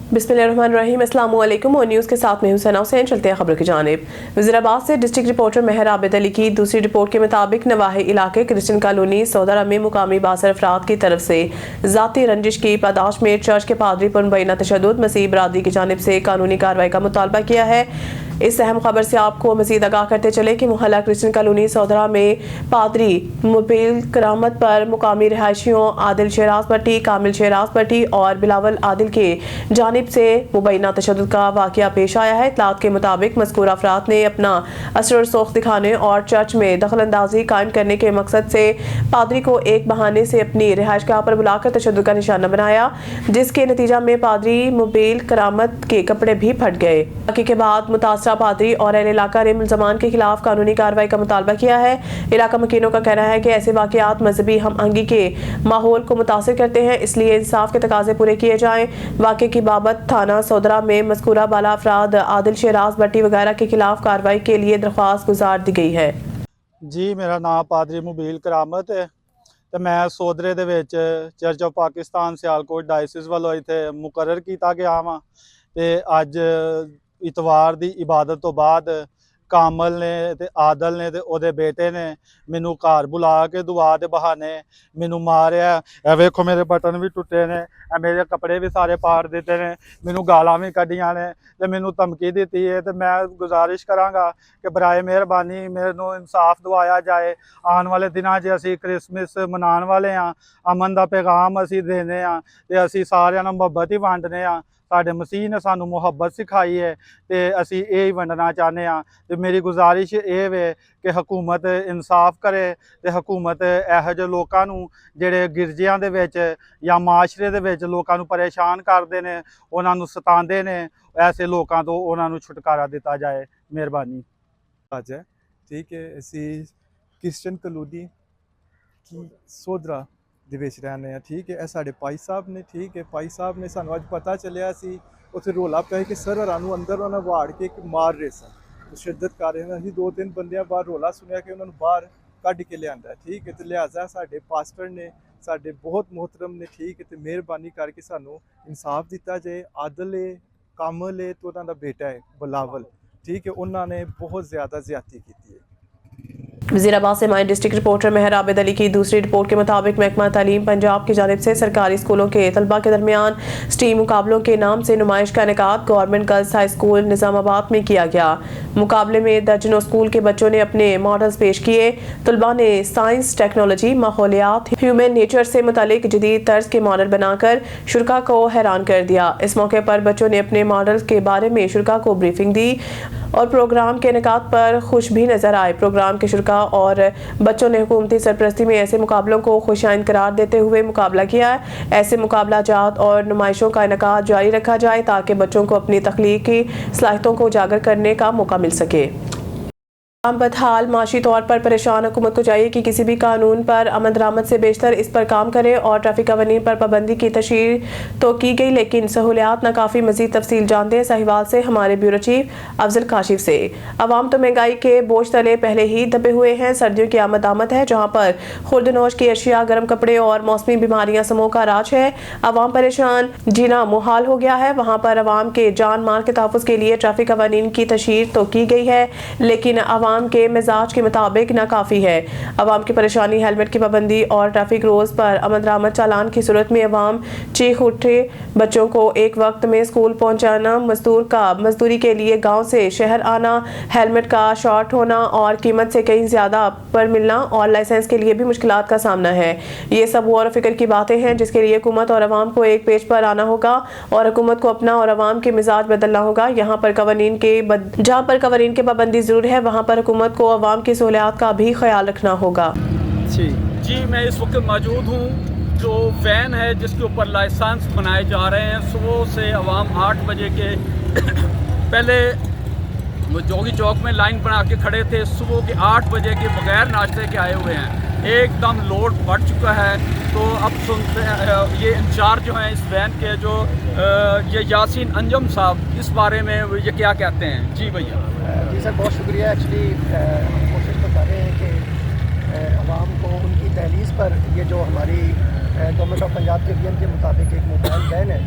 बिस्मिल्लाहिर्रहमानिर्रहीम, अस्सलाम वालेकुम। और न्यूज़ के साथ में हुसैन हुसैन। चलते हैं खबर की जानिब। वज़ीराबाद से डिस्ट्रिक्ट रिपोर्टर मेहर आबिद अली की दूसरी रिपोर्ट के मुताबिक नवाही इलाके क्रिश्चियन कॉलोनी सौदारा में मुकामी बासर अफराद की तरफ से ज़ाती रंजिश की पादाश में चर्च के पादरी पर मुबैना तशद्दुद मसीह बरादरी की जानिब से कानूनी कार्रवाई का मुतालबा किया है। इस अहम खबर से आपको मजीद आगाह करते चले कि मोहल्ला क्रिश्चियन कॉलोनी सौदरा में पादरी मुबील करामत पर मुकामी रिहायशियों आदिल शहराज भट्टी, कामिल शहराज भट्टी और बिलावल आदिल के जानिब से मुबैना तशद्दुद का वाक़या पेश आया है। इत्तलात के मुताबिक मज़कूर अफराद ने अपना असर रसूख दिखाने और चर्च में दखल अंदाजी कायम करने के मकसद से पादरी को एक बहाने से अपनी रिहायशगाह पर बुलाकर तशद्दुद का निशाना बनाया, जिसके नतीजा में पादरी मुबील करामत के कपड़े भी फट गए। वाक़े के बाद मुतासरा पादरी और अहले इलाका ने मुल्ज़मान के खिलाफ कानूनी कार्रवाई का मुतालबा किया है। इलाका मकीनों का कहना है कि ऐसे वाक़यात मजहबी हम आहंगी के माहौल को मुतासिर करते हैं, इसलिए इंसाफ के तकाजे पूरे किए जाएं। वाक़े की बाबत थाना सौदरा में मज़कूरा बाला अफराद आदिल शहराज भट्टी वगैरह के खिलाफ कार्रवाई के लिए दरख्वास्त गुजार दी गई है। जी, मेरा नाम पादरी मुबील करामत है तो मैं सौदरे दे विच church of Pakistan Sialkot diocese वालों इत्थे मुकर्रर किया गया वा ते अज इतवार दी इबादत तो बाद कामल ने ते आदल ने ते ओदे बेटे ने मैनू घर बुला के दुआ दे बहाने मैनू मारिया। वेखो मेरे बटन भी टुटे ने, मेरे कपड़े भी सारे पाड़ दिते ने, मैनू गालां भी कड्डियां ने ते मैनू धमकी दी है। तो मैं गुजारिश करांगा कि बराए मेहरबानी मैनू इंसाफ दवाया जाए। आने वाले दिनां 'च असीं क्रिसमस मनाने वाले हाँ, अमन का पैगाम असीं देने हाँ ते असीं सारिआं नाल मुहब्बत ही वंडने हाँ। साडे मसीह ने सानू मुहब्बत सिखाई है तो असीं ये ही वंडना चाहते हाँ। तो मेरी गुजारिश ये वे कि हुकूमत इंसाफ करे ते हुकूमत इहो ਜਿਹੇ लोकां नू ਜਿਹੜੇ गिरजियां दे विच या माशरे दे विच लोकां नू परेशान करदे ने, उन्हां नू सतांदे ने, ऐसे लोकां तो उन्हां नू छुटकारा दिता जाए। मेहरबानी। आज है ठीक है, ਅਸੀਂ क्रिश्चियन कॉलोनी की ਸੋਧਰਾ ਦੇ ਵਿੱਚ ਰਹਿੰਦੇ ਹਾਂ। ਠੀਕ ਹੈ, ਇਹ ਸਾਡੇ ਭਾਈ ਸਾਹਿਬ ਨੇ। ਠੀਕ ਹੈ, ਭਾਈ ਸਾਹਿਬ ਨੇ ਸਾਨੂੰ ਅੱਜ ਪਤਾ ਚੱਲਿਆ ਸੀ ਉੱਥੇ ਰੌਲਾ ਪਿਆ ਕਿ ਸਰਵਰਾਂ ਨੂੰ ਅੰਦਰ ਉਹਨਾਂ ਵਾੜ ਕੇ ਇੱਕ ਮਾਰ ਰਹੇ ਸਨ, ਤਸ਼ੱਦਦ ਕਰ ਰਹੇ ਸਨ। ਅਸੀਂ 2-3 ਬੰਦਿਆਂ ਬਾਹਰ ਰੌਲਾ ਸੁਣਿਆ ਕਿ ਉਹਨਾਂ ਨੂੰ ਬਾਹਰ ਕੱਢ ਕੇ ਲਿਆਂਦਾ। ਠੀਕ ਹੈ, ਤੇ ਲਿਹਾਜ਼ਾ ਸਾਡੇ ਪਾਸਟਰ ਨੇ ਸਾਡੇ ਬਹੁਤ ਮੁਹਤਰਮ ਨੇ। ਠੀਕ ਹੈ, ਤੇ ਮਿਹਰਬਾਨੀ ਕਰਕੇ ਸਾਨੂੰ ਇਨਸਾਫ ਦਿੱਤਾ ਜਾਏ। ਆਦਲ ਏ, ਕਾਮਲ ਏ ਤੇ ਉਹਨਾਂ ਦਾ ਬੇਟਾ ਹੈ ਬਿਲਾਵਲ। ठीक है, उन्होंने बहुत ज़्यादा ज़्यादती की है। वज़ीराबाद से हमारे डिस्ट्रिक्ट रिपोर्टर मेहर आबिद अली की दूसरी रिपोर्ट के मुताबिक महकमा तालीम पंजाब की जानिब से सरकारी स्कूलों के तलबा के दरमियान स्टीम मुकाबलों के नाम से नुमाइश का इनेकाद government girls high school Nizamabad में किया गया। मुकाबले में दर्जनों स्कूल के बच्चों ने अपने मॉडल्स पेश किए। तलबा ने साइंस, टेक्नोलॉजी, माहौलियात, ह्यूमन नेचर से मुतालिक जदीद तर्ज के मॉडल बनाकर शुरा को हैरान कर दिया। इस मौके पर बच्चों ने अपने मॉडल के बारे में शुरा को ब्रीफिंग दी और प्रोग्राम के इनेकाद पर खुश भी नजर आए। प्रोग्राम के शुरा और बच्चों ने हुकूमती सरपरस्ती में ऐसे मुकाबलों को खुशाइंद करार देते हुए मुकाबला किया। ऐसे मुकाबला जात और नुमाइशों का इनेकाद जारी रखा जाए ताकि बच्चों को अपनी तख्लीकी सलाहियतों को उजागर करने का मौका मिल सके। बदहाल माशी तौर पर परेशान हुकूमत को चाहिए कि किसी भी कानून पर अमल दरामद से बेशतर इस पर काम करे और ट्रैफिक कवानीन पर पाबंदी की तशरीह तो की गई, लेकिन सहूलियात नाकाफ़ी। मजीद तफसील जानते हैं साहिवाल से हमारे ब्यूरो चीफ अफजल काशिफ से। अवाम तो महंगाई के बोझ तले पहले ही दबे हुए हैं। सर्दियों की आमद है, जहाँ पर खुर्दनोश की अशिया, गर्म कपड़े और मौसमी बीमारियाँ समूह का राज है। अवाम परेशान, जीना मुहाल हो गया है। वहाँ पर अवाम के जान माल के तहफ़्फ़ुज़ के लिए ट्रैफिक कवानीन की तशरीह तो की गई है, लेकिन अवाम के मिजाज के मुताबिक नाकाफी है। अवाम की परेशानी हेलमेट की पाबंदी और ट्रैफिक रोज पर अमल दरामद चालान की सूरत में अवाम चीख उठे। बच्चों को एक वक्त में स्कूल पहुंचाना, मजदूर का मजदूरी के लिए गांव से शहर आना, हेलमेट का शॉर्ट होना और कीमत से कहीं ज्यादा पर मिलना और लाइसेंस के लिए भी मुश्किलात का सामना है। ये सब गौर फिक्र की बातें हैं जिसके लिए हुकूमत और अवाम को एक पेज पर आना होगा और हुकूमत को अपना और अवाम के मिजाज बदलना होगा। जहाँ पर कवानीन के पाबंदी जरूर है, वहाँ पर हुकूमत को अवाम की सहूलियात का भी ख्याल रखना होगा। जी, मैं इस वक्त मौजूद हूँ जो वैन है जिसके ऊपर लाइसेंस बनाए जा रहे हैं। सुबह से अवाम 8 बजे के पहले वो जोगी चौक में लाइन बना के खड़े थे। सुबह के 8 बजे के बगैर नाश्ते के आए हुए हैं। एकदम लोड बढ़ चुका है। तो अब सुनते हैं ये इंचार्ज जो हैं इस वैन के, जो ये यासीन अंजम साहब, इस बारे में ये क्या कहते हैं। जी भैया। जी सर, बहुत शुक्रिया। एक्चुअली हम कोशिश तो कर रहे हैं कि आवाम को उनकी दहलीज पर ये जो हमारी गवर्नमेंट ऑफ पंजाब के नियम के मुताबिक एक मोबाइल वैन है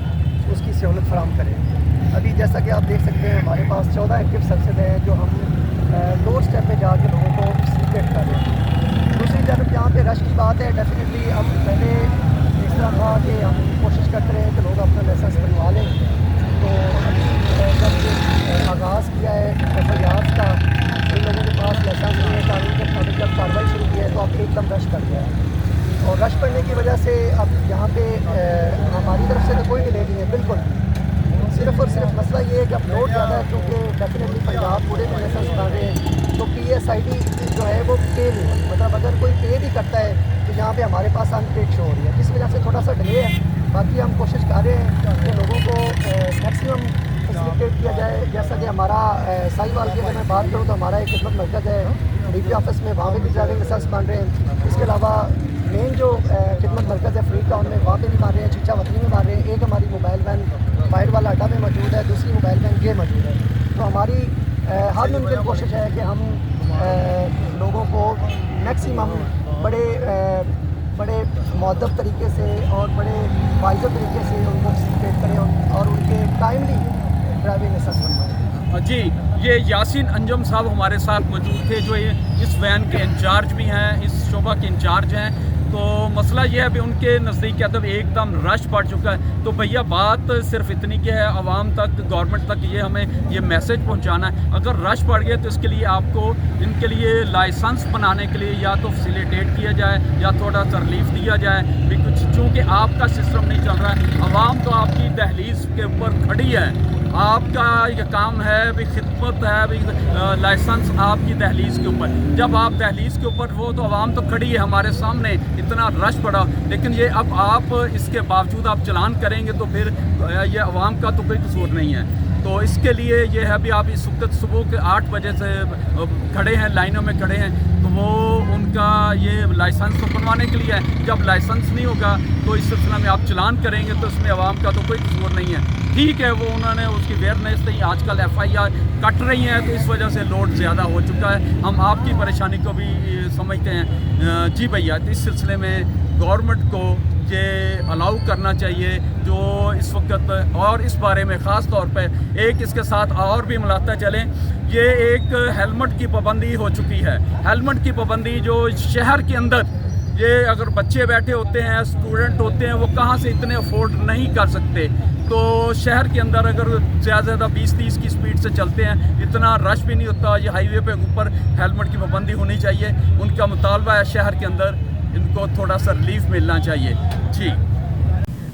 اس کی سہولت فراہم کریں. ابھی جیسا کہ آپ دیکھ سکتے ہیں ہمارے پاس 14 ایکٹیو سروسز ہیں جو ہم ڈور اسٹیپ پہ جا کے لوگوں کو فیسیلیٹیٹ کر رہے ہیں. دوسری جانب یہاں پہ رش کی بات ہے, ڈیفینیٹلی ہم پہلے اس طرح تھا کہ ہم کوشش کرتے رہے کہ لوگ اپنا لائسنس بنوا لیں. تو ابھی جب آغاز کیا ہے FIRs کا, جن لوگوں کے پاس لائسنس نہیں ہے, قانون کے مطابق جب کارروائی شروع کی ہے تو اب ایک دم رش پڑ گیا ہے. اور رش پڑنے کی وجہ سے اب یہاں پہ ہماری طرف سے تو کوئی ڈیلے نہیں ہے بالکل. صرف اور صرف مسئلہ یہ ہے کہ اب لوڈ زیادہ ہے, کیونکہ ڈیفینیٹلی پنجاب پورے میں لائسنس بنا رہے ہیں تو PSID جو ہے وہ پے نہیں ہے. مطلب اگر کوئی پے بھی کرتا ہے تو یہاں پہ ہمارے پاس ان پیڈ شو ہو رہی ہے, جس وجہ سے تھوڑا سا ڈیلے ہے. باقی ہم کوشش کر رہے ہیں کہ لوگوں کو میکسیمم فیسیلیٹیٹ کیا جائے. جیسا کہ ہمارا سائی وال کی اگر میں بات کروں تو ہمارا ایک خدمت مرکز ہے DP آفس میں, وہاں پہ بھی ڈرائیونگ لائسنس بن رہے ہیں. اس کے علاوہ مین جو خدمت مرکز ہے فری ٹاؤن میں, وہاں پہ بھی بن رہے ہیں, چیچا وطنی میں بن رہے ہیں. ایک ہماری موبائل وین باہر والا اڈا میں موجود ہے, دوسری موبائل وین یہ موجود ہے. تو ہماری ہر ممکن کوشش ہے کہ ہم لوگوں کو میکسیمم بڑے مؤدب طریقے سے اور بڑے واضح طریقے سے ان کو فیسیلیٹیٹ کریں اور ان کے ٹائملی ڈرائیونگ لائسنس بنوائیں. جی, یہ یاسین انجم صاحب ہمارے ساتھ موجود تھے جو اس وین کے انچارج بھی ہیں, اس شعبہ کے انچارج ہیں. تو مسئلہ یہ ہے کہ ان کے نزدیک کیا تھا ایک دم رش پڑ چکا ہے. تو بھیا بات صرف اتنی کہ ہے عوام تک, گورنمنٹ تک یہ ہمیں یہ میسج پہنچانا ہے, اگر رش پڑ گیا تو اس کے لیے آپ کو ان کے لیے لائسنس بنانے کے لیے یا تو فیسیلیٹیٹ کیا جائے یا تھوڑا سا ریلیف دیا جائے. کچھ چونکہ آپ کا سسٹم نہیں چل رہا ہے, عوام تو آپ کی دہلیز کے اوپر کھڑی ہے. آپ کا یہ کام ہے بھی خدمت ہے بھی لائسنس آپ کی دہلیز کے اوپر. جب آپ دہلیز کے اوپر ہو تو عوام تو کھڑی ہے ہمارے سامنے, اتنا رش پڑا. لیکن یہ اب آپ اس کے باوجود آپ چلان کریں گے تو پھر یہ عوام کا تو کوئی قصور نہیں ہے. تو اس کے لیے یہ ہے بھی آپ اس وقت صبح کے 8 بجے سے کھڑے ہیں, لائنوں میں کھڑے ہیں. تو وہ ان کا یہ لائسنس تو بنوانے کے لیے ہے. جب لائسنس نہیں ہوگا تو اس سلسلہ میں آپ چلان کریں گے تو اس میں عوام کا تو کوئی قصور نہیں ہے. ٹھیک ہے, وہ انہوں نے اس کی اویئرنیس نہیں, آج کل FIR کٹ رہی ہیں تو اس وجہ سے لوڈ زیادہ ہو چکا ہے. ہم آپ کی پریشانی کو بھی سمجھتے ہیں. جی بھیا, اس سلسلے میں گورنمنٹ کو یہ الاؤ کرنا چاہیے جو اس وقت, اور اس بارے میں خاص طور پہ ایک اس کے ساتھ اور بھی ملاتے چلیں. یہ ایک ہیلمٹ کی پابندی ہو چکی ہے. ہیلمٹ کی پابندی جو شہر کے اندر, یہ اگر بچے بیٹھے ہوتے ہیں, اسٹوڈنٹ ہوتے ہیں, وہ کہاں سے اتنے افورڈ نہیں کر سکتے. تو شہر کے اندر اگر زیادہ زیادہ 20-30 کی سپیڈ سے چلتے ہیں, اتنا رش بھی نہیں ہوتا. یہ ہائی وے پہ اوپر ہیلمٹ کی پابندی ہونی چاہیے. ان کا مطالبہ ہے شہر کے اندر ان کو تھوڑا سا ریلیف ملنا چاہیے. جی,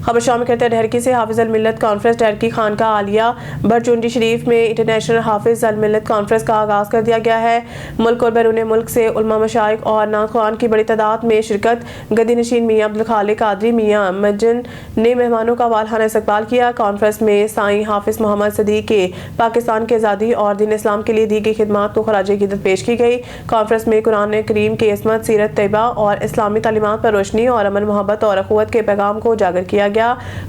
خبر شامل کرتے ہیں ڈھرکی سے. حافظ الملت کانفرنس ڈھرکی خانقاہ عالیہ برچونڈی شریف میں انٹرنیشنل حافظ الملت کانفرنس کا آغاز کر دیا گیا ہے. ملک اور بیرون ملک سے علماء, مشائخ اور نعت خوان کی بڑی تعداد میں شرکت. گدی نشین میاں عبدالخالق قادری میاں مجن نے مہمانوں کا والہانہ استقبال کیا. کانفرنس میں سائیں حافظ محمد صدیق کے پاکستان کی آزادی اور دین اسلام کے لیے دی گئی خدمات کو خراج عقیدت پیش کی گئی. کانفرنس میں قرآن کریم کی عصمت, سیرت طیبہ اور اسلامی تعلیمات پر روشنی اور امن, محبت اور اخوت کے پیغام کو اجاگر کیا گیا.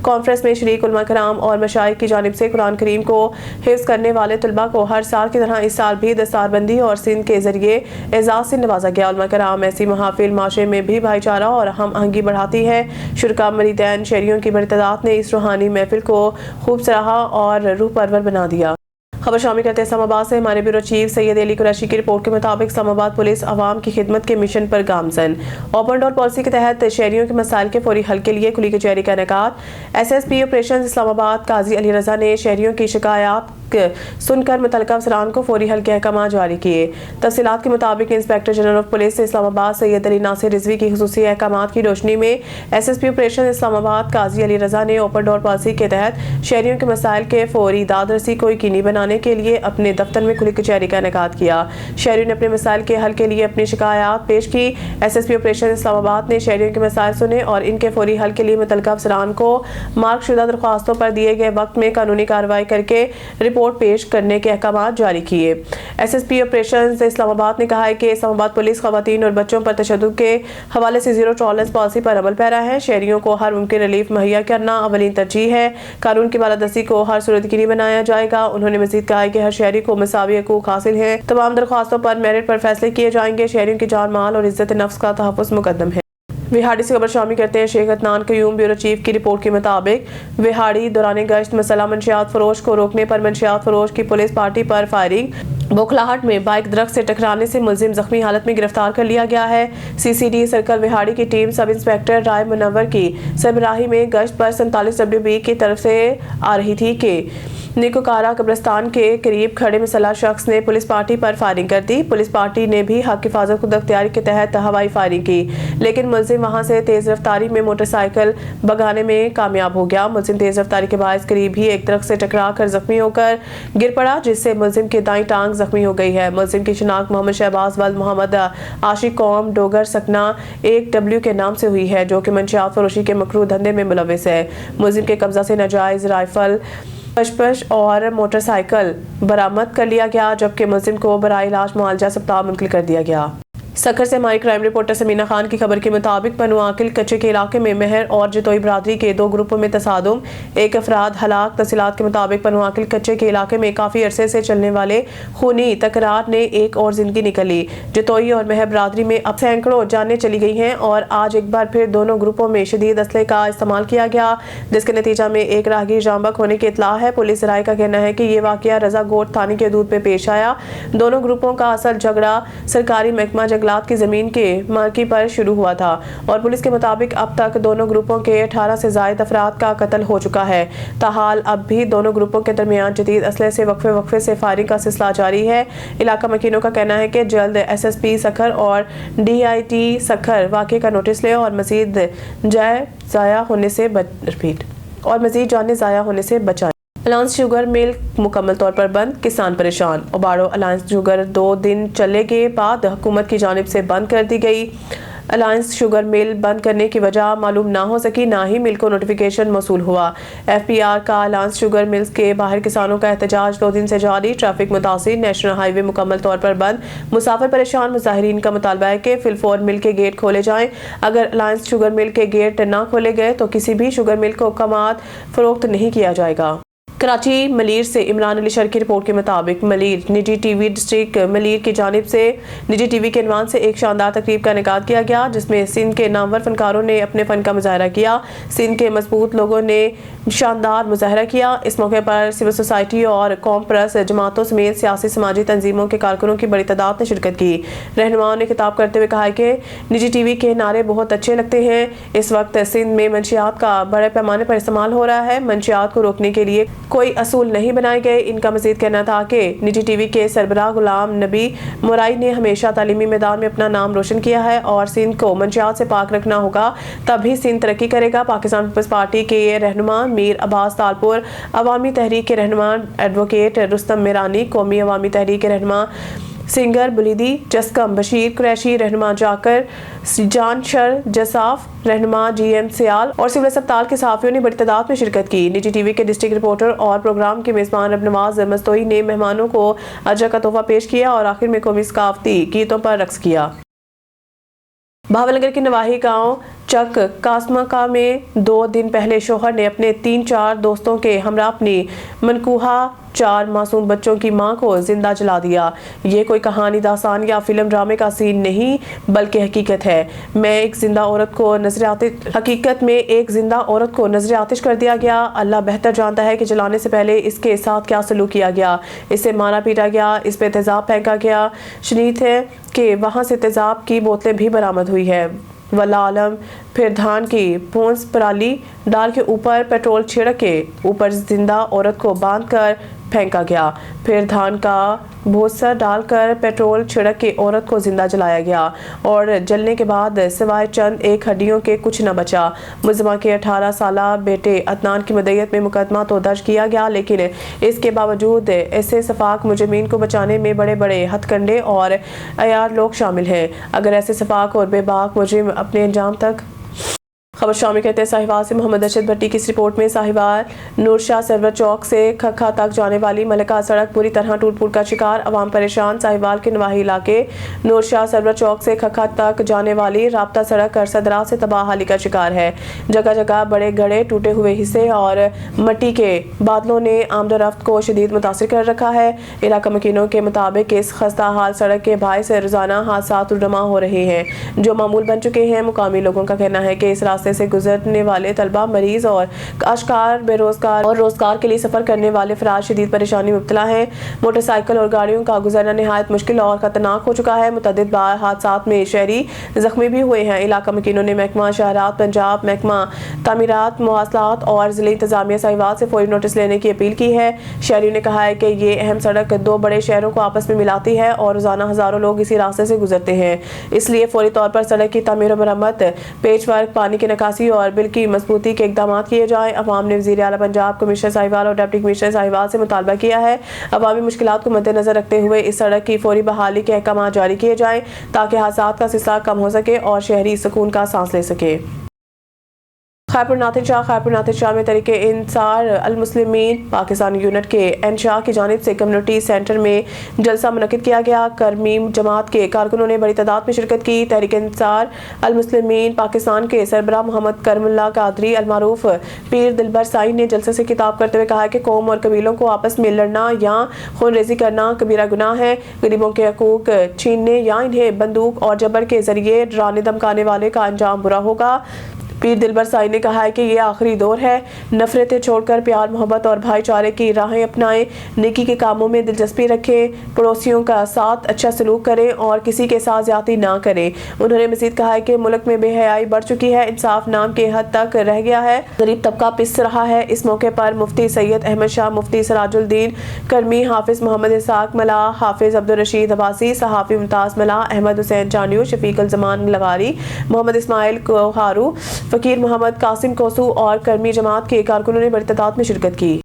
کانفرنس میں شریک علماء کرام اور مشائخ کی جانب سے قرآن کریم کو حفظ کرنے والے طلباء کو ہر سال کی طرح اس سال بھی دستار بندی اور سند کے ذریعے اعزاز سے نوازا گیا. علماء کرام ایسی محافل معاشرے میں بھی بھائی چارہ اور ہم آہنگی بڑھاتی ہے. شرکا, مریدین, شہریوں کی بڑی تعداد نے اس روحانی محفل کو خوب سراہا اور روح پرور بنا دیا. خبر شامل کرتے ہیں اسلام آباد سے. ہمارے بیورو چیف سید علی قریشی کی رپورٹ کے مطابق اسلام آباد پولیس عوام کی خدمت کے مشن پر گامزن. اوپن ڈور پالیسی کے تحت شہریوں کے مسائل کے فوری حل کے لیے کھلی کچہری کا انعقاد. SSP آپریشن اسلام آباد قاضی علی رضا نے شہریوں کی شکایات سن کر متعلقہ افسران کو فوری حل کے احکامات جاری کیے. تفصیلات کے مطابق انسپیکٹر جنرل آف پولیس اسلام آباد سید علی ناصر رضوی کی خصوصی احکامات کی روشنی میں SSP آپریشن اسلام آباد قاضی علی رضا نے اوپن ڈور پالیسی کے تحت شہریوں کے مسائل کے فوری داد رسی کو یقینی بنانے کے لیے اپنے دفتر میں کھلی کچہری کا انعقاد کیا. شہریوں نے اپنے مسائل کے حل کے لیے اپنی شکایات پیش کی. SSP آپریشن اسلام آباد نے شہریوں کے مسائل سنے اور ان کے فوری حل کے لیے متعلقہ افسران کو مارک شدہ درخواستوں پر دیے گئے وقت میں قانونی کارروائی کر کے رپورٹ پیش کرنے کے احکامات جاری کیے. SSP آپریشنز اسلام آباد نے کہا ہے کہ اسلام آباد پولیس خواتین اور بچوں پر تشدد کے حوالے سے زیرو ٹالرنس پالیسی پر عمل پیرا ہے. شہریوں کو ہر ممکن ریلیف مہیا کرنا اولین ترجیح ہے. قانون کی بالادستی کو ہر صورت یقینی بنایا جائے گا. انہوں نے مزید کہا ہے کہ ہر شہری کو مساوی حقوق حاصل ہیں. تمام درخواستوں پر میرٹ پر فیصلے کیے جائیں گے. شہریوں کی جان, مال اور عزت نفس کا تحفظ مقدم ہے. विहाड़ी से खबर शामिल करते हैं। शेख अदनान कयूम ब्यूरो चीफ की रिपोर्ट के मुताबिक विहाड़ी दौरान गश्त मसला मंशियात फरोश को रोकने पर मंशियात फरोश की पुलिस पार्टी पर फायरिंग, बोखलाहट में बाइक दरख्त से टकराने से मुलजिम जख्मी हालत में गिरफ्तार कर लिया गया है। CCD सर्कल विहाड़ी की टीम सब इंस्पेक्टर राय मुनव्वर की सरबराही में गश्त पर 47 WB की तरफ से आ रही थी कि निकोकारा कब्रिस्तान के करीब खड़े मुसल्लह शख्स ने पुलिस पार्टी पर फायरिंग कर दी। पुलिस पार्टी ने भी हक हिफाजत खुद अख्तियारी के तहत हवाई फायरिंग की, लेकिन मुलजिम वहां से तेज रफ्तारी में मोटरसाइकिल भगाने में कामयाब हो गया। मुलजिम तेज रफ्तारी के बायस करीब ही एक दरख्त से टकरा कर जख्मी होकर गिर पड़ा, जिससे मुलजिम की दाईं टांग जख्मी हो गई है। मुलजिम की शिनाख्त मोहम्मद शहबाज वल्द मोहम्मद आशिक कौम डोगर सकना 1W के नाम से हुई है, जो कि मंशियात फरोशी के मकरूह धंधे में मुलविस है। मुलजिम के कब्जा से नाजायज राइफल, पशपश और मोटरसाइकिल बरामद कर लिया गया, जबकि मुलजिम को बराए इलाज मुआलजा अस्पताल मुंतकिल कर दिया गया। सखर से हमारी क्राइम रिपोर्टर समीना खान की खबर के मुताबिक पनुआकिल कच्चे के इलाके में मेहर और जतोई बरादरी के 2 ग्रुपों में तसादुम, 1 अफराद हलाक। तफसीलात के मुताबिक पनुआकिल कच्चे के इलाके में काफ़ी अरसे से चलने वाले खूनी तकरार ने एक और जिंदगी निकली। जतोई और मेहर बरादरी में अब सैकड़ों जानें चली गई हैं और आज एक बार फिर दोनों ग्रुपों में शदीद असले का इस्तेमाल किया गया, जिसके नतीजा में एक राहगीर जांबक होने की इतला है। पुलिस राय का कहना है कि ये वाकया रजा गोट थाने के हदूद में पेश आया। दोनों ग्रुपों का असल झगड़ा सरकारी महकमा जंगलात की जमीन के मार्की पर शुरू हुआ था और पुलिस के मुताबिक अब तक दोनों ग्रुपों के 18 से ज़ायद अफराद का कत्ल हो चुका है। ताहाल अब भी दोनों ग्रुपों के दरमियान जदीद असले से वक्फे से फायरिंग का सिलसिला जारी है। इलाका मकीनों का कहना है कि जल्द SSP सखर और DIT सखर वाक़े का नोटिस ले और मज़ीद ज़ाया होने से बचाएं। अलायंस शुगर मिल मुकम्मल तौर पर बंद, किसान परेशान। ओबाड़ो अलायंस शुगर 2 दिन चलने के बाद हुकूमत की जानिब से बंद कर दी गई। अलायंस शुगर मिल बंद करने की वजह मालूम ना हो सकी, ना ही मिल को नोटिफिकेशन मौसूल हुआ। FPR का अलायंस शुगर मिल्स के बाहर किसानों का एहतजाज 2 दिन से जारी। ट्रैफिक मुतासिर, नेशनल हाईवे मुकम्मल तौर पर बंद, मुसाफिर परेशान। मुजाहिरीन का मुतालबा है कि फिलफोर मिल के गेट खोले जाएं। अगर अलायंस शुगर मिल के गेट ना खोले गए तो किसी भी शुगर मिल को कमात फरोख्त नहीं किया जाएगा। कराची मलीर से इमरान अली शर की रिपोर्ट के मुताबिक मलीर निजी टीवी डिस्ट्रिक्ट मलीर की जानिब से निजी टीवी के इनवान से एक शानदार तकरीब का इनेकाद किया गया, जिसमें सिंध के नामवर फनकारों ने अपने फन का मुजाहरा किया। सिंध के मजबूत लोगों ने शानदार मुजाहरा किया। इस मौके पर सिविल सोसाइटी और कौम प्रेस जमातों समेत सियासी समाजी तंजीमों के कारकुनों की बड़ी तादाद ने शिरकत की। रहनुमाओं ने खिताब करते हुए कहा कि निजी टीवी के नारे बहुत अच्छे लगते हैं। इस वक्त सिंध में मंशियात का बड़े पैमाने पर इस्तेमाल हो रहा है। मंशियात को रोकने के लिए कोई असूल नहीं बनाए गए। इनका मजीद कहना था कि निजी टीवी के सरबराह गुलाम नबी मुराई ने हमेशा तालीमी मैदान में अपना नाम रोशन किया है और सिंध को मंशियात से पाक रखना होगा, तभी सिंध तरक्की करेगा। पाकिस्तान पीपल्स पार्टी के रहनुमा मीर अब्बास तालपुर, अवामी तहरीक के रहनुमा एडवोकेट रुस्तम मेरानी, कौमी अवामी तहरीक के रहनुमा सिंगर बुलीदी, जसकम बशीर कुरैशी, रहनुमा जाकर जान शर जसाफ, रहनुमा GM सियाल और सिविल अस्पताल के सहाफ़ियों ने बड़ी तादाद में शिरकत की। निजी टीवी के डिस्ट्रिक्ट रिपोर्टर और प्रोग्राम के मेज़बान रबनवाज मस्तोई ने मेहमानों को अजर का तोहफा पेश किया और आखिर में कौमी सकाफती गीतों पर रक्स किया। भावलनगर के नवाही गांव चक कासमका में 2 दिन पहले शोहर ने अपने 3-4 दोस्तों के हमरा अपनी मनकूहा 4 मासूम बच्चों की मां को जिंदा जला दिया। ये कोई कहानी दास्तान या फिल्म ड्रामे का सीन नहीं बल्कि हकीकत है। हकीकत में एक जिंदा औरत को नजर आतिश कर दिया गया। अल्लाह बेहतर जानता है कि जलाने से पहले इसके साथ क्या सलूक किया गया। इसे मारा पीटा गया, इस पे तेजाब फेंका गया। शनीत है कि वहाँ से तेजाब की बोतलें भी बरामद हुई है। वल्लाह आलम। फिर धान की भूंस पराली डाल के ऊपर पेट्रोल छिड़क के ऊपर जिंदा औरत को बांधकर फेंका गया। फिर धान का भूसा डालकर पेट्रोल छिड़क के औरत को जिंदा जलाया गया और जलने के बाद सिवाय चंद एक हड्डियों के कुछ न बचा। मुलजिमा के 18 साला बेटे अदनान की मदयत में मुकदमा तो दर्ज किया गया, लेकिन इसके बावजूद ऐसे सफाक मुजरिमीन को बचाने में बड़े बड़े हथकंडे और अयार लोग शामिल हैं। अगर ऐसे सफाक और बेबाक मुजरिम अपने अंजाम तक खबर शामिल करते हैं साहिवाल से। मोहम्मद अरशद भट्टी की इस रिपोर्ट में साहिवाल नूरशाह सरवर चौक से खखा तक जाने वाली मलका सड़क पूरी तरह टूट फूट का शिकार, अवाम परेशान। साहिवाल के नवाही इलाके नूरशाह सरवर चौक से खखा तक जाने वाली राब्ता सड़क अरसा दराज से तबाहाली का शिकार है। जगह जगह बड़े गड्ढे, टूटे हुए हिस्से और मिट्टी के बादलों ने आमदोरफ्त को शदीद मुतासिर कर रखा है। इलाका मकीनों के मुताबिक इस खस्ता हाल सड़क के बायस रोजाना हादसा रुनमा हो रहे हैं जो मामूल बन चुके हैं। मुकामी लोगों का कहना है कि इस रास्ते से गुजरने वाले तलबा, मरीज और काश्तकार, बेरोजगार और रोजगार के लिए सफर करने वाले अफराद शदीद परेशानी में मुब्तला हैं। मोटरसाइकिल और गाड़ियों का गुजरना निहायत मुश्किल और खतरनाक हो चुका है। मुतअद्दिद बार हादसात में शहरी जख्मी भी हुए हैं। इलाका मकीनों ने महकमा शहरात पंजाब, महकमा तामीरात, मवासलात और जिले इंतजामिया साहिवाल से फौरी नोटिस लेने की अपील की है। शहरियों ने कहा है कि ये अहम सड़क दो बड़े शहरों को आपस में मिलाती है और रोजाना हजारों लोग इसी रास्ते से गुजरते हैं। इसलिए फौरी तौर पर सड़क की तामीर और मरम्मत, पेच वर्क, पानी की निकासी और बिल की मजबूती के इकदाम किए जाएं। अवाम ने वज़ीर आला पंजाब, कमिश्नर साहिवाल और डिप्टी कमिश्नर साहिवाल से मुतालबा किया है अवामी मुश्किलात को मद्देनजर रखते हुए इस सड़क की फौरी बहाली के अहकाम जारी किए जाएं ताकि हादसात का सिलसिला कम हो सके और शहरी सुकून का सांस ले सके। खैरपुर नाथिर शाह में तरीके इंसार अल मुस्लिमीन पाकिस्तान यूनिट के एनशाह की जानिब से कम्युनिटी सेंटर में जलसा मुनक्किद किया गया। करमीम जमात के कारकुनों ने बड़ी तादाद में शिरकत की। तहरीक इंसार अल मुस्लिमीन पाकिस्तान के सरबराह मोहम्मद करमुल्लाह कादरी अलमारूफ पीर दिलबर साई ने जलसे से खिताब करते हुए कहा कि कौम और कबीलों को आपस में लड़ना या खून रेजी करना कबीरा गुनाह है। गरीबों के हकूक छीनने या इन्हें बंदूक और जबर के जरिए डराने धमकाने वाले का अंजाम बुरा होगा। पीर दिलबर साई ने कहा है कि ये आखिरी दौर है, नफरतें छोड़कर प्यार, मोहब्बत और भाईचारे की राहें अपनाएं, नेकी के कामों में दिलचस्पी रखें, पड़ोसियों का साथ अच्छा सलूक करें और किसी के साथ ज्यादती ना करें। उन्होंने मजीद कहा है कि मुल्क में बेहयाई बढ़ चुकी है, इंसाफ नाम के हद तक रह गया है, गरीब तबका पिस रहा है। इस मौके पर मुफ्ती सैयद अहमद शाह, मुफ्ती सराजुद्दीन कर्मी, हाफिज मोहम्मद इसाक मलाह, हाफिज अब्दुल रशीद अब्बासी, सहाफ़ी मुमताज़ मलाह, अहमद हुसैन चानियो, शफीक अल जमान लगारी, मोहम्मद इस्माइल कोहारू, फकीर मोहम्मद कासिम कोसू और कर्मी जमात के कारकुनों ने बड़ी तादाद में शिरकत की।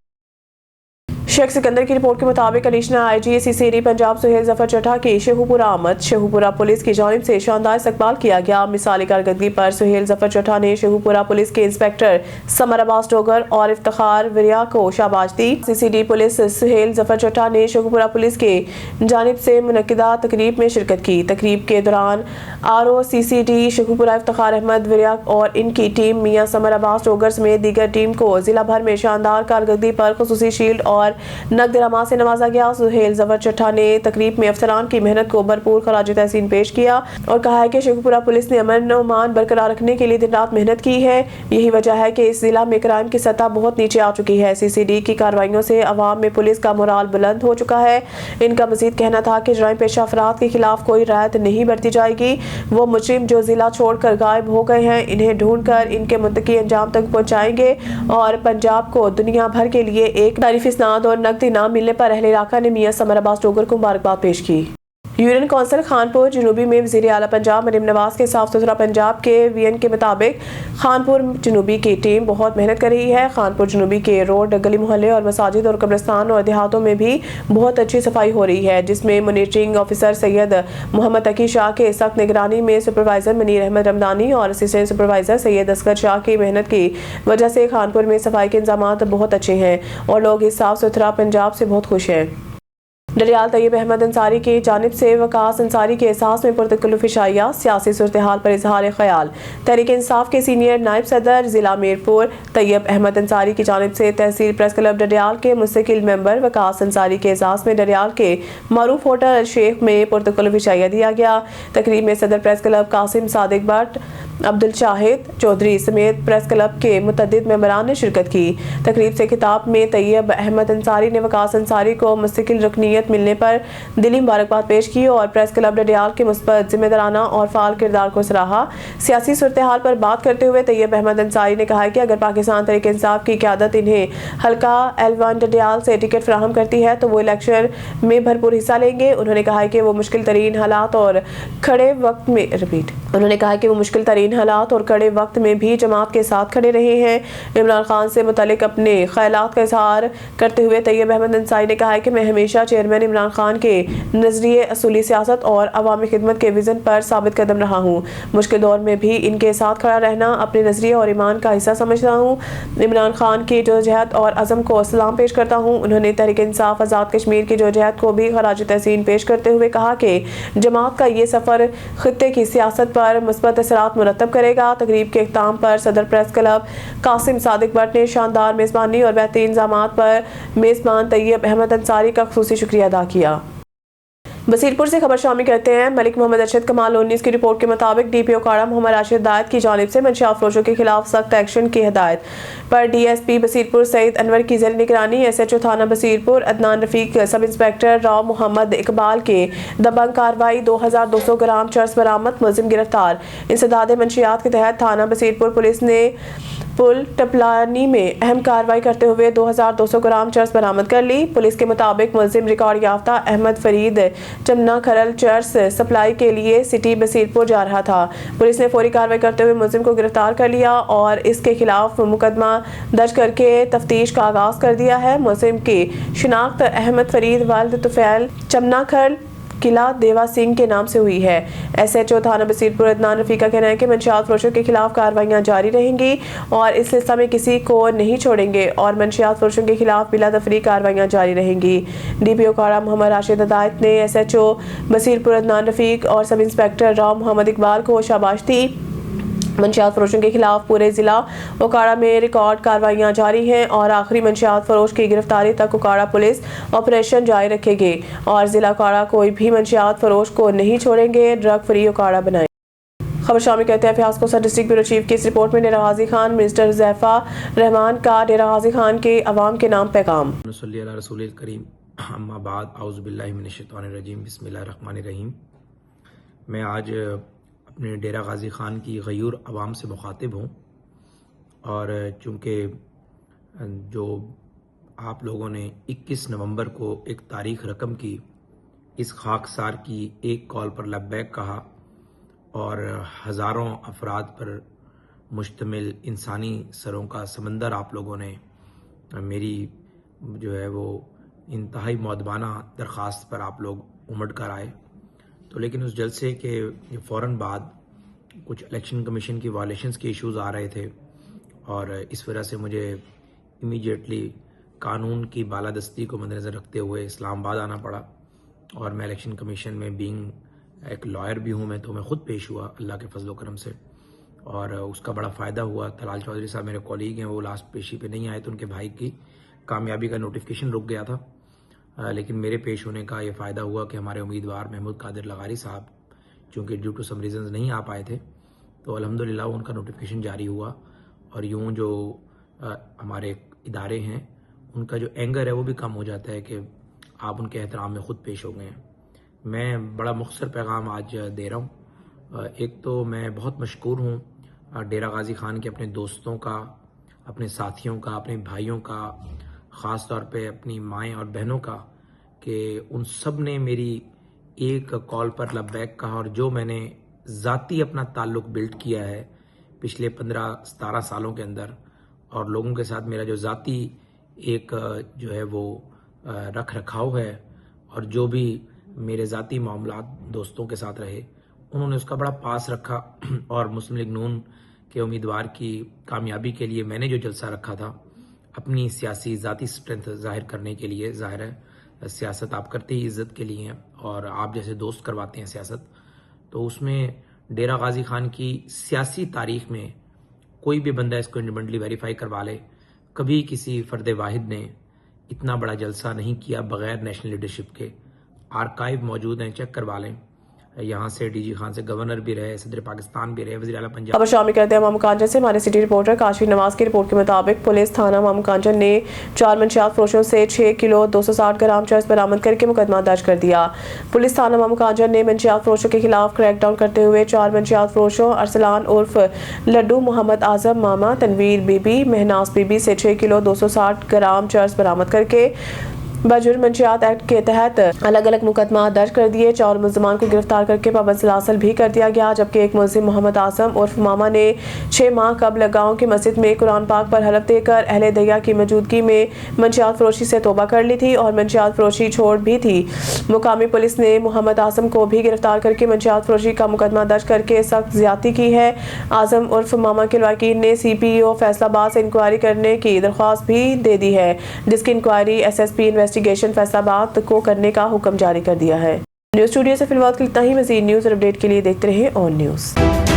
शेख सिकंदर की रिपोर्ट के मुताबिक additional IG CCD Punjab Suhail Zafar Chattha की शेखुपुरा आमद। शेखुपुरा पुलिस की जानिब से शानदार इस्तकबाल किया गया। मिसाली कारकर्दगी पर सुहेल जफर चट्टा ने शेखुपुरा पुलिस के इंस्पेक्टर समर अब्बास डोगर और इफ्तिखार विरिया को शाबाश दी। सीसीडी पुलिस सुहेल जफर चट्टा ने शेखुपुरा पुलिस के जानिब से मुनक्किदा तकरीब में शिरकत की। तकरीब के दौरान आरओ सीसीडी शेखुपुरा इफ्तिखार अहमद विरिया और इनकी टीम मियां समर अब्बास डोगर समेत दीगर टीम को जिला भर में शानदार कारकर्दगी पर खुसूसी शील्ड और नकद इनामात से नवाजा गया। सुहेल जफर चट्टा ने तकरीब में अफसरान की मेहनत को भरपूर खराज तहसीन पेश किया और कहा है कि शेखुपुरा पुलिस ने अमन और मान बरकरार रखने के लिए दिन रात मेहनत की है। यही वजह है कि इस जिला में क्राइम की सतह बहुत नीचे आ चुकी है। सीसीडी की कार्रवाइयों से अवाम में पुलिस का मोराल बुलंद हो चुका है। इनका मजीद कहना था कि जराइम पेशा अफराद के खिलाफ कोई राहत नहीं बरती जाएगी। वो मुजरिम जो जिला छोड़कर गायब हो गए हैं, इन्हें ढूंढ कर इनके मुत्तकी अंजाम तक पहुँचाएंगे और पंजाब को दुनिया भर के लिए एक तारीफी स्नाद और नकदी इनाम मिलने पर अहले इलाका ने मियां समर अब्बास डोगर को मुबारकबाद पेश की। यूनियन कौंसिल खानपुर जनूबी में वज़ीर आला पंजाब मरीम नवाज के साफ सुथरा पंजाब के वीएन के मुताबिक खानपुर जनूबी की टीम बहुत मेहनत कर रही है। खानपुर जनूबी के रोड, गली मोहल्ले और मसाजिद और कब्रिस्तान और देहातों में भी बहुत अच्छी सफाई हो रही है, जिसमें मॉनिटरिंग ऑफिसर सैयद मोहम्मद तकी शाह के सख्त निगरानी में सुपरवाइजर मनीर अहमद रमदानी और असिस्टेंट सुपरवाइजर सैयद असगर शाह की मेहनत की वजह से खानपुर में सफाई के इंतजाम बहुत अच्छे हैं और लोग इस साफ सुथरा पंजाब से बहुत खुश हैं। डरियाल तैयब अहमद अंसारी की जानिब से वकास अंसारी के एहसास में पुरतकल्लुफ़ इशाया, सियासी सूरत हाल पर इजहार ख्याल। तहरीक इंसाफ के सीनियर नायब सदर जिला मीरपुर तैयब अहमद अंसारी की जानिब से तहसील प्रेस क्लब डरियाल के मुस्तकिल मेंबर वकास अंसारी के एहसास में डरियाल के मारूफ होटल अल शेख में पुरतकल्लुफ़ इशाया दिया गया। तकरीब में सदर प्रेस क्लब कासिम सादिक भट्ट, अब्दुल शाहिद चौधरी समेत प्रेस क्लब के मुतअद्दिद मेंबरान ने शिरकत की। तकरीब से खिताब में तैयब अहमद अंसारी ने वकास अंसारी को मुस्तकिल रुकनीत मिलने पर दिली मुबारकबाद पेश की और प्रेस क्लब डडियाल के मुस्बत जिम्मेदाराना और फाल किरदार को सराहा। सियासी सूरत हाल पर बात करते हुए तैयब अहमद अंसारी ने कहा कि अगर पाकिस्तान तहरीक इंसाफ की क़यादत इन्हें हल्का एलवान डडियाल से टिकट फराहम करती है तो वो इलेक्शन में भरपूर हिस्सा लेंगे। उन्होंने कहा कि वो मुश्किल तरीन हालात और खड़े वक्त में भी जमात के साथ खड़े रहे हैं। इमरान खान से मुतालिक अपने ख्यालात का इजहार करते हुए तैयब अहमद अंसारी ने कहा कि मैं हमेशा चेयरमैन میں عمران خان کے نظریے، اصولی سیاست اور عوامی خدمت کے وژن پر ثابت قدم رہا ہوں۔ مشکل دور میں بھی ان کے ساتھ کھڑا رہنا اپنے نظریے اور ایمان کا حصہ سمجھتا ہوں۔ عمران خان کی جدوجہد اور عزم کو سلام پیش کرتا ہوں۔ انہوں نے تحریک انصاف آزاد کشمیر کی جدوجہد کو بھی خراج تحسین پیش کرتے ہوئے کہا کہ جماعت کا یہ سفر خطے کی سیاست پر مثبت اثرات مرتب کرے گا۔ تقریب کے اختتام پر صدر press club Qasim Sadiq but نے شاندار میزبانی اور بہترین انتظامات پر میزبان طیب احمد انصاری کا خصوصی شکریہ ادا کیا۔ بصیرپور سے خبر شامل کرتے ہیں۔ ملک محمد ارشد کمال 19 کی رپورٹ کے مطابق ڈی پی او کاڑا محمد راشد ہدایت کی جانب سے منشیات فروشوں کے خلاف سخت ایکشن کی ہدایت پر ڈی ایس پی بصیرپور سعید انور کی زیر نگرانی ایس ایچ او تھانہ بصیرپور عدنان رفیق، سب انسپکٹر راؤ محمد اقبال کے دبنگ کارروائی، 2200 گرام چرس برآمد، ملزم گرفتار۔ انسداد منشیات کے تحت تھانہ بصیرپور پولیس نے پل ٹپلانی میں اہم کارروائی کرتے ہوئے 2200 گرام چرس برآمد کر لی۔ پولیس کے مطابق ملزم ریکارڈ یافتہ احمد فرید چمنا کھرل چرس سپلائی کے لیے سٹی بصیرپور جا رہا تھا۔ پولیس نے فوری کارروائی کرتے ہوئے ملزم کو گرفتار کر لیا اور اس کے خلاف مقدمہ درج کر کے تفتیش کا آغاز کر دیا ہے۔ ملزم کی شناخت احمد فرید والد طفیل چمنا کھرل قلعہ دیوا سنگھ کے نام سے ہوئی ہے۔ ایس ایچ او تھانہ بصیرپور عدنان رفیق کا کہنا ہے کہ منشیات فروشوں کے خلاف کارروائیاں جاری رہیں گی اور اس سلسلہ میں کسی کو نہیں چھوڑیں گے اور منشیات فروشوں کے خلاف بلا تفریق کارروائیاں جاری رہیں گی۔ ڈی پی او کاڑا محمد راشد ہدایت نے ایس ایچ او بصیرپور عدنان رفیق اور سب انسپکٹر راؤ محمد اقبال کو شاباش دی۔ منشیات فروشوں کے خلاف پورے ضلع اوکاڑا میں ریکارڈ کارروائیاں جاری ہیں اور آخری منشیات فروش کی گرفتاری تک اوکاڑا پولیس آپریشن جاری رکھے گی اور ضلع اوکاڑا کوئی بھی منشیات فروش کو نہیں چھوڑیں گے۔ ڈرگ فری اوکاڑا بنائیں۔ خبر شامل کرتے ہیں فیاض کوسہ ڈسٹرکٹ بیورو چیف کی اس رپورٹ میں ڈیرہ غازی خان منسٹر حذیفہ رحمان کا ڈیرہ غازی خان کے عوام کے نام پیغام۔ صلی اللہ رسول الکریم، اما بعد، اعوذ باللہ من الشیطان الرجیم، بسم اللہ الرحمن الرحیم۔ میں آج اپنے ڈیرہ غازی خان کی غیور عوام سے مخاطب ہوں اور چونکہ جو آپ لوگوں نے 21 نومبر کو ایک تاریخ رقم کی اس خاکسار کی ایک کال پر لبیک کہا اور ہزاروں افراد پر مشتمل انسانی سروں کا سمندر آپ لوگوں نے میری جو ہے وہ انتہائی مؤدبانہ درخواست پر آپ لوگ امٹ کر آئے، تو لیکن اس جلسے کے فوراً بعد کچھ الیکشن کمیشن کی وائلیشنز کے ایشوز آ رہے تھے اور اس وجہ سے مجھے امیڈیٹلی قانون کی بالادستی کو مد نظر رکھتے ہوئے اسلام آباد آنا پڑا اور میں الیکشن کمیشن میں بینگ ایک لائر بھی ہوں تو میں خود پیش ہوا اللہ کے فضل و کرم سے اور اس کا بڑا فائدہ ہوا۔ طلال چودھری صاحب میرے کولیگ ہیں، وہ لاسٹ پیشی پہ نہیں آئے تو ان کے بھائی کی کامیابی کا نوٹیفیکیشن رک گیا تھا، لیکن میرے پیش ہونے کا یہ فائدہ ہوا کہ ہمارے امیدوار محمود قادر لغاری صاحب چونکہ ڈیو ٹو سم ریزنز نہیں آ پائے تھے تو الحمدللہ ان کا نوٹیفیکیشن جاری ہوا اور یوں جو ہمارے ادارے ہیں ان کا جو اینگر ہے وہ بھی کم ہو جاتا ہے کہ آپ ان کے احترام میں خود پیش ہو گئے ہیں۔ میں بڑا مختصر پیغام آج دے رہا ہوں۔ ایک تو میں بہت مشکور ہوں ڈیرہ غازی خان کے اپنے دوستوں کا، اپنے ساتھیوں کا، اپنے بھائیوں کا، خاص طور پہ اپنی مائیں اور بہنوں کا کہ ان سب نے میری ایک کال پر لبیک کہا اور جو میں نے ذاتی اپنا تعلق بلڈ کیا ہے پچھلے 15-17 سالوں کے اندر اور لوگوں کے ساتھ میرا جو ذاتی ایک جو ہے وہ رکھ رکھاؤ ہے اور جو بھی میرے ذاتی معاملات دوستوں کے ساتھ رہے انہوں نے اس کا بڑا پاس رکھا اور مسلم لیگ نون کے امیدوار کی کامیابی کے لیے میں نے جو جلسہ رکھا تھا اپنی سیاسی ذاتی اسٹرینتھ ظاہر کرنے کے لیے، ظاہر ہے سیاست آپ کرتے ہی عزت کے لیے ہیں اور آپ جیسے دوست کرواتے ہیں سیاست، تو اس میں ڈیرہ غازی خان کی سیاسی تاریخ میں کوئی بھی بندہ اس کو انڈیپینڈنٹلی ویریفائی کروا لے، کبھی کسی فرد واحد نے اتنا بڑا جلسہ نہیں کیا بغیر نیشنل لیڈرشپ کے۔ آرکائیو موجود ہیں، چیک کروا لیں۔ یہاں سے ڈی جی خان سے گورنر بھی رہے، صدر پاکستان بھی رہے، وزیر اعلیٰ پنجاب۔ خبر شامل کرتے ہیں مامو کانچن سے۔ ہمارے سٹی رپورٹر کاشف نواز کی رپورٹ کے مطابق پولیس تھانہ مامو کانچن نے 4 منشیات فروشوں سے 6 کلو 260 گرام چرس برآمد کر کے مقدمہ درج کر دیا۔ پولیس تھانہ مامو کانچن نے منشیات فروشوں کے خلاف کریک ڈاؤن کرتے ہوئے 4 منشیات فروشوں ارسلان عرف لڈو، محمد اعظم ماما، تنویر بی بی، مہناز بی بی سے 6 کلو 260 گرام چرس برآمد کر کے बजुर्ग मंशियात एक्ट के तहत अलग अलग मुकदमा दर्ज कर दिए, 4 मुलजमान को गिरफ्तार करके पाबंद सलासल भी कर दिया गया, जबकि एक मुलजिम मोहम्मद आसम उर्फ मामा ने 6 माह कबल गाँव की मस्जिद में कुरान पाक पर हलफ देकर अहले दैया की मौजूदगी में मंशियात फरोशी से तौबा कर ली थी और मंशियात फरोशी छोड़ भी थी। मुकामी पुलिस ने मोहम्मद आसम को भी गिरफ्तार करके मंशियात फरोशी का मुकदमा दर्ज करके सख्त ज्यादती की है। आजम उर्फ मामा के लवाकिन ने CPO फैसलाबाद से इंक्वायरी करने की दरख्वास्त भी दे दी है, जिसकी इंक्वायरी SSP इन्वेस्टिगेशन फैसलाबाद को करने का हुक्म जारी कर दिया है। न्यूज़ स्टूडियो से फिलहाल इतना ही। मज़ीद न्यूज़ और अपडेट के लिए देखते रहिए ऑन न्यूज़।